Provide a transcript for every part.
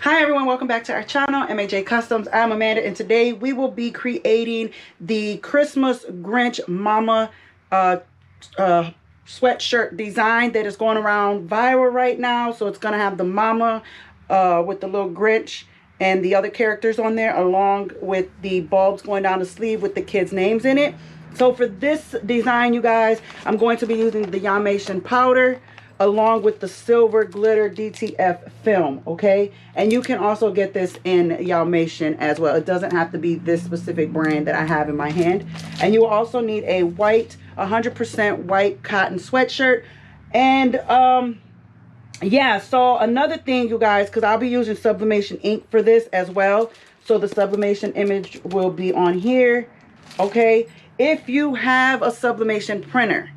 Hi everyone, welcome back to our channel, M.A.J. Customs. I'm Amanda, and today we will be creating the Christmas Grinch Mama sweatshirt design that is going around viral right now. So it's going to have the mama with the little Grinch and the other characters on there, along with the bulbs going down the sleeve with the kids' names in it. So for this design, you guys, I'm going to be using the M.A.J powder along with the silver glitter DTF film, okay? And you can also get this in M.A.J as well. It doesn't have to be this specific brand that I have in my hand. And you will also need a white, 100% white cotton sweatshirt. And yeah, so another thing, you guys, because I'll be using sublimation ink for this as well. So the sublimation image will be on here, okay? If you have a sublimation printer,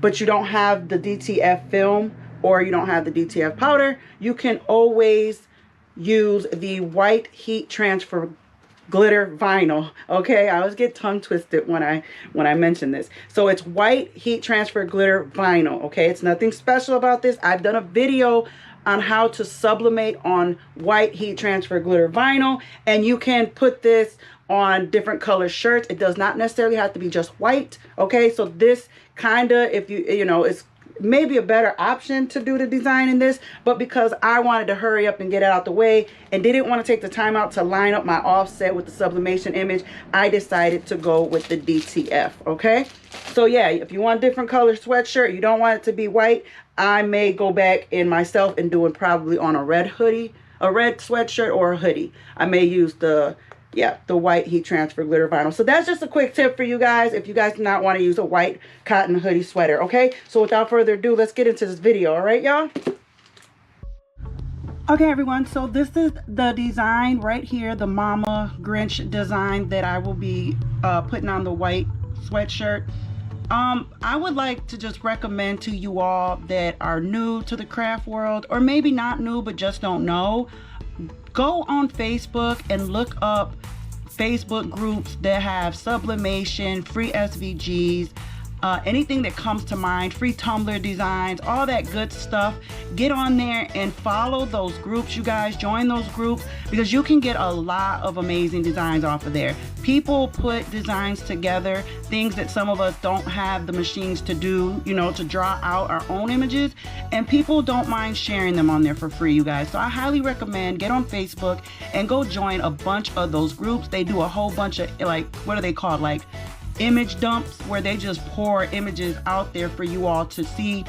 but you don't have the DTF film or you don't have the DTF powder, you can always use the white heat transfer glitter vinyl. Okay, I always get tongue twisted when I mention this. So it's white heat transfer glitter vinyl. Okay, it's nothing special about this. I've done a video on how to sublimate on white heat transfer glitter vinyl, and you can put this on different color shirts. It does not necessarily have to be just white. Okay, so this kind of, if you know, it's maybe a better option to do the design in this, but because I wanted to hurry up and get it out the way and didn't want to take the time out to line up my offset with the sublimation image, I decided to go with the DTF. Okay, so yeah, if you want a different color sweatshirt, you don't want it to be white, I may go back in myself and do it probably on a red hoodie, a red sweatshirt, or a hoodie. I may use the white heat transfer glitter vinyl. So that's just a quick tip for you guys if you guys do not want to use a white cotton hoodie sweater. Okay, so without further ado, let's get into this video. All right, y'all. Okay, everyone, so this is the design right here, the Mama Grinch design that I will be putting on the white sweatshirt. I would like to just recommend to you all that are new to the craft world, or maybe not new but just don't know, go on Facebook and look up Facebook groups that have sublimation, free SVGs, anything that comes to mind, free Tumblr designs, all that good stuff. Get on there and follow those groups, you guys. Join those groups because you can get a lot of amazing designs off of there. People put designs together, things that some of us don't have the machines to do, you know, to draw out our own images, and people don't mind sharing them on there for free, you guys. So I highly recommend get on Facebook and go join a bunch of those groups. They do a whole bunch of, like, what are they called, like image dumps, where they just pour images out there for you all to see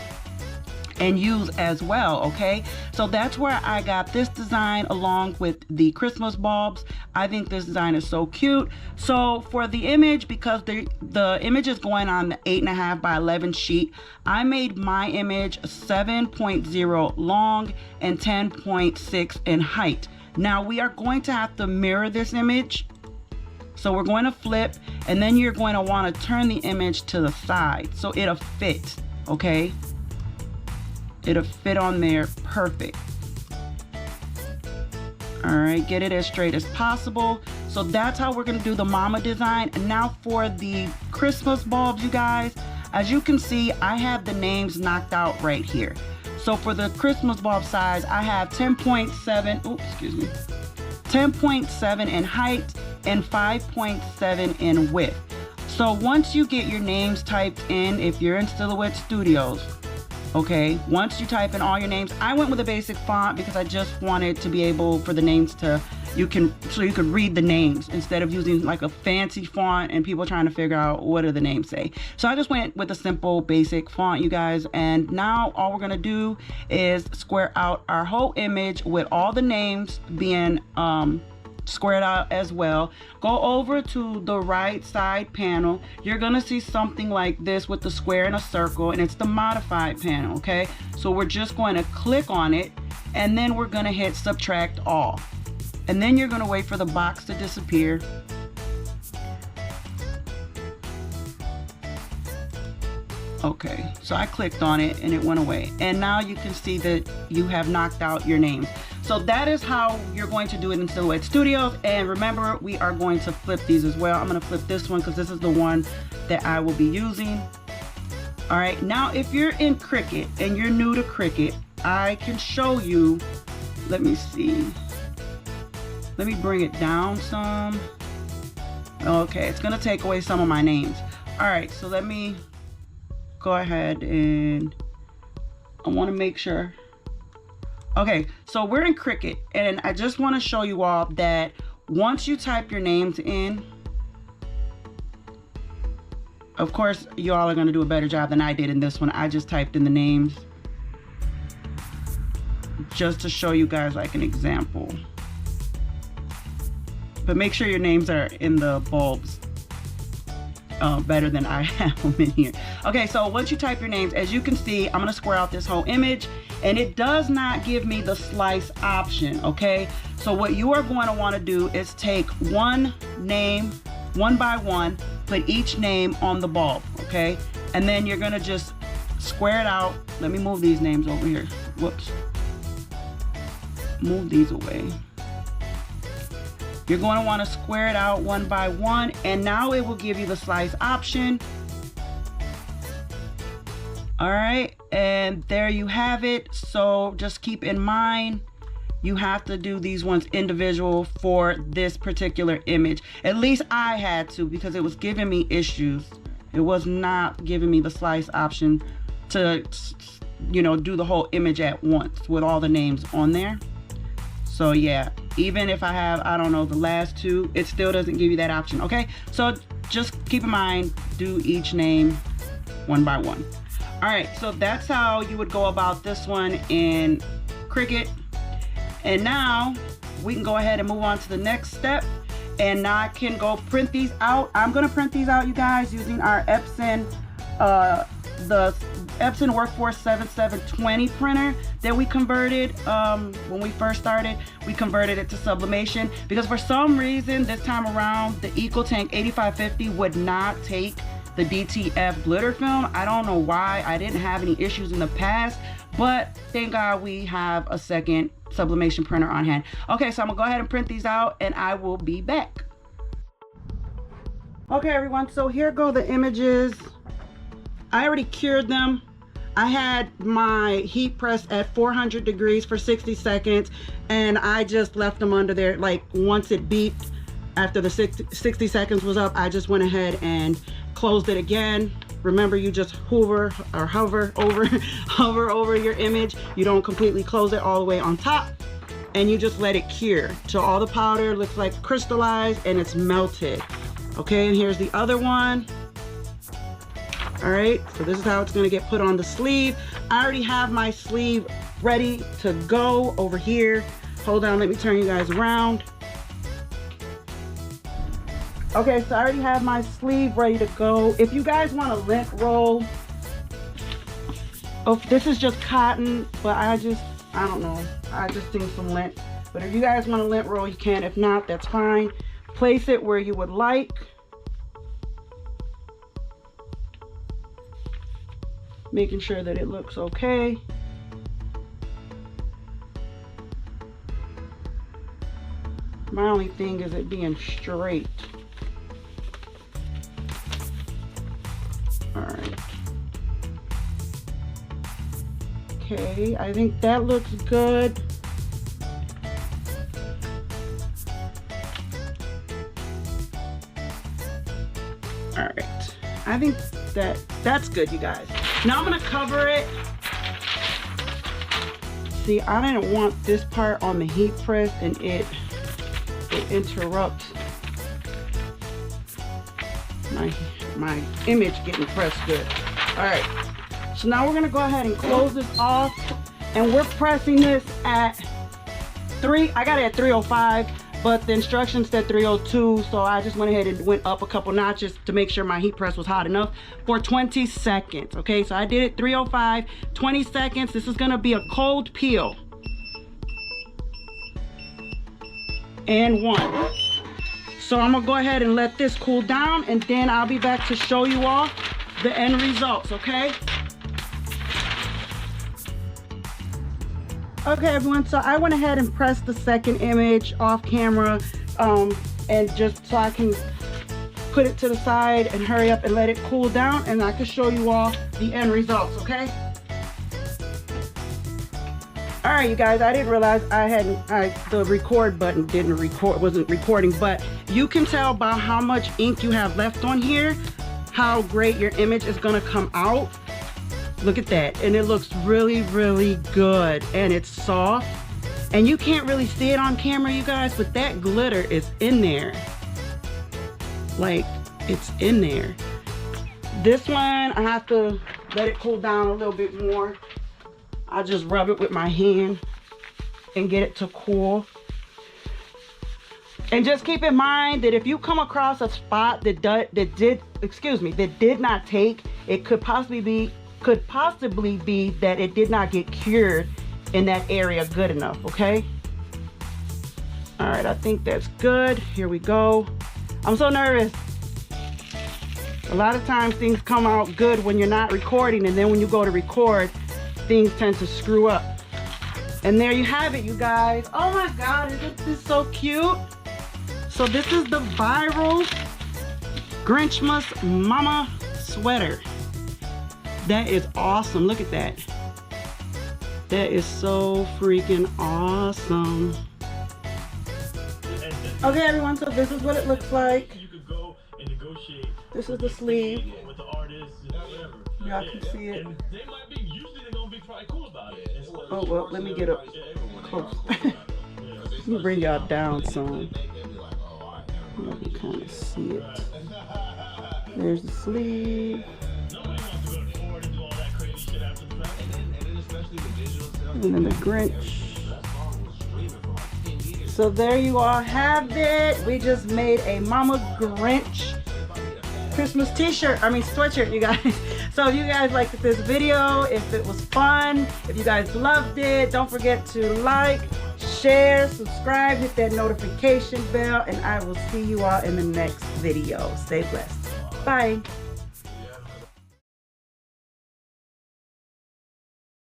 and use as well. Okay, so that's where I got this design along with the Christmas bulbs. I think this design is so cute. So for the image, because the image is going on the 8.5 by 11 sheet, I made my image 7.0 long and 10.6 in height. Now we are going to have to mirror this image. So we're going to flip, and then you're going to want to turn the image to the side so it'll fit. Okay, it'll fit on there perfect. All right, get it as straight as possible. So that's how we're going to do the mama design. And now for the Christmas bulbs, you guys, as you can see, I have the names knocked out right here. So for the Christmas bulb size, I have 10.7, oops, excuse me, 10.7 in height and 5.7 in width. So once you get your names typed in, if you're in Silhouette Studios, okay, once you type in all your names, I went with a basic font because I just wanted to be able for the names to, you can read the names instead of using like a fancy font and people trying to figure out what do the names say. So I just went with a simple basic font, you guys. And now all we're gonna do is square out our whole image with all the names being squared out as well. Go over to the right side panel. You're gonna see something like this with the square and a circle, and it's the modified panel. Okay, so we're just going to click on it, and then we're gonna hit subtract all, and then you're gonna wait for the box to disappear. Okay, so I clicked on it and it went away, and now you can see that you have knocked out your names. So that is how you're going to do it in Silhouette Studios. And remember, we are going to flip these as well. I'm going to flip this one because this is the one that I will be using. All right, now if you're in Cricut and you're new to Cricut, I can show you, let me see. Let me bring it down some. Okay, it's gonna take away some of my names. All right, so let me go ahead and I want to make sure. Okay, so we're in Cricut, and I just want to show you all that once you type your names in, of course, you all are going to do a better job than I did in this one. I just typed in the names just to show you guys like an example. But make sure your names are in the bulbs better than I have them in here. Okay, so once you type your names, as you can see, I'm going to square out this whole image, and it does not give me the slice option, okay? So what you are going to want to do is take one name, one by one, put each name on the bulb, okay? And then you're going to just square it out. Let me move these names over here. Whoops. Move these away. You're going to want to square it out one by one, and now it will give you the slice option. All right, and there you have it. So just keep in mind, you have to do these ones individual for this particular image. At least I had to, because it was giving me issues. It was not giving me the slice option to, you know, do the whole image at once with all the names on there. So yeah, even if I have, I don't know, the last two, it still doesn't give you that option, okay? So just keep in mind, do each name one by one. All right, so that's how you would go about this one in Cricut. And now we can go ahead and move on to the next step. And now I can go print these out. I'm gonna print these out, you guys, using our Epson, the Epson Workforce 7720 printer that we converted when we first started. We converted it to sublimation because for some reason this time around the EcoTank 8550 would not take the DTF glitter film. I don't know why. I didn't have any issues in the past, but thank God we have a second sublimation printer on hand. Okay, so I'm gonna go ahead and print these out and I will be back. Okay everyone, so here go the images. I already cured them. I had my heat press at 400 degrees for 60 seconds and I just left them under there. Like once it beeped, after the 60 seconds was up, I just went ahead and closed it again. Remember, you just hover over your image. You don't completely close it all the way on top, and you just let it cure till all the powder looks like crystallized and it's melted. Okay, and here's the other one. All right, so this is how it's gonna get put on the sleeve. I already have my sleeve ready to go over here. Hold on, let me turn you guys around. Okay, so I already have my sleeve ready to go. If you guys want a lint roll, oh, this is just cotton, but I don't know. I just think some lint. But if you guys want a lint roll, you can. If not, that's fine. Place it where you would like. Making sure that it looks okay. My only thing is it being straight. All right. Okay, I think that looks good. All right, I think that's good, you guys. Now I'm gonna cover it. See, I didn't want this part on the heat press and it interrupts my image getting pressed good. All right, so now we're gonna go ahead and close this off, and we're pressing this at I got it at 305, but the instructions said 302, so I just went ahead and went up a couple notches to make sure my heat press was hot enough for 20 seconds. Okay, so I did it 305, 20 seconds. This is gonna be a cold peel. And one. So I'm gonna go ahead and let this cool down, and then I'll be back to show you all the end results, okay? Okay everyone, so I went ahead and pressed the second image off camera, and just so I can put it to the side and hurry up and let it cool down, and I can show you all the end results, okay? All right, you guys, I didn't realize the record button wasn't recording, but you can tell by how much ink you have left on here how great your image is gonna come out. Look at that, and it looks really, really good, and it's soft, and you can't really see it on camera, you guys, but that glitter is in there. Like, it's in there. This one, I have to let it cool down a little bit more. I'll just rub it with my hand and get it to cool. And just keep in mind that if you come across a spot that did not take, it could possibly be that it did not get cured in that area good enough, okay? All right, I think that's good. Here we go. I'm so nervous. A lot of times things come out good when you're not recording, and then when you go to record, things tend to screw up. And there you have it, you guys. Oh my God, isn't this so cute? So this is the viral Grinchmas Mama sweater. That is awesome. Look at that. That is so freaking awesome. Okay, everyone, so this is what it looks like. This is the sleeve. Y'all can see it. Oh, well, let me get up close. Let me bring y'all down some. Y'all can kind of see it. There's the sleeve. And then the Grinch. So there you all have it. We just made a Mama Grinch Christmas sweatshirt, you guys. So if you guys liked this video, if it was fun, if you guys loved it, don't forget to like, share, subscribe, hit that notification bell, and I will see you all in the next video. Stay blessed. Bye.